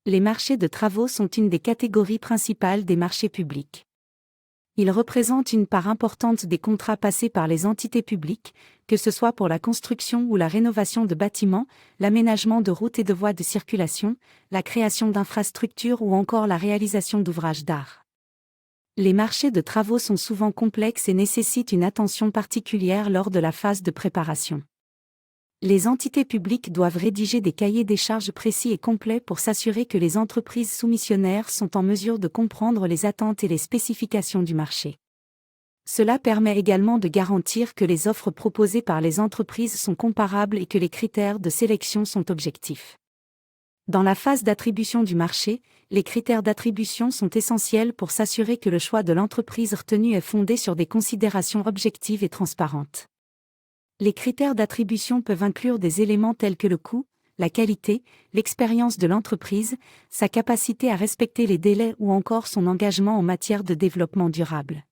Les marchés de travaux sont une des catégories principales des marchés publics. Ils représentent une part importante des contrats passés par les entités publiques, que ce soit pour la construction ou la rénovation de bâtiments, l'aménagement de routes et de voies de circulation, la création d'infrastructures ou encore la réalisation d'ouvrages d'art. Les marchés de travaux sont souvent complexes et nécessitent une attention particulière lors de la phase de préparation. Les entités publiques doivent rédiger des cahiers des charges précis et complets pour s'assurer que les entreprises soumissionnaires sont en mesure de comprendre les attentes et les spécifications du marché. Cela permet également de garantir que les offres proposées par les entreprises sont comparables et que les critères de sélection sont objectifs. Dans la phase d'attribution du marché, les critères d'attribution sont essentiels pour s'assurer que le choix de l'entreprise retenue est fondé sur des considérations objectives et transparentes. Les critères d'attribution peuvent inclure des éléments tels que le coût, la qualité, l'expérience de l'entreprise, sa capacité à respecter les délais ou encore son engagement en matière de développement durable.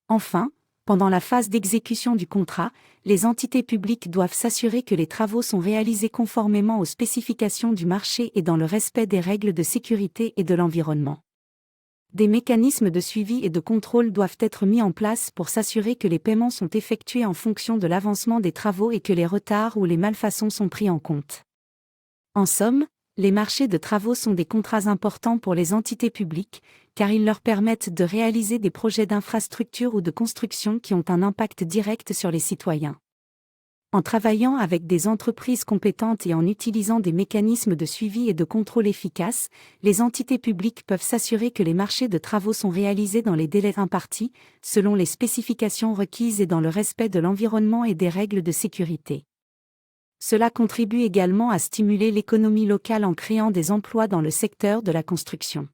Enfin, pendant la phase d'exécution du contrat, les entités publiques doivent s'assurer que les travaux sont réalisés conformément aux spécifications du marché et dans le respect des règles de sécurité et de l'environnement. Des mécanismes de suivi et de contrôle doivent être mis en place pour s'assurer que les paiements sont effectués en fonction de l'avancement des travaux et que les retards ou les malfaçons sont pris en compte. En somme, les marchés de travaux sont des contrats importants pour les entités publiques, car ils leur permettent de réaliser des projets d'infrastructure ou de construction qui ont un impact direct sur les citoyens. En travaillant avec des entreprises compétentes et en utilisant des mécanismes de suivi et de contrôle efficaces, les entités publiques peuvent s'assurer que les marchés de travaux sont réalisés dans les délais impartis, selon les spécifications requises et dans le respect de l'environnement et des règles de sécurité. Cela contribue également à stimuler l'économie locale en créant des emplois dans le secteur de la construction.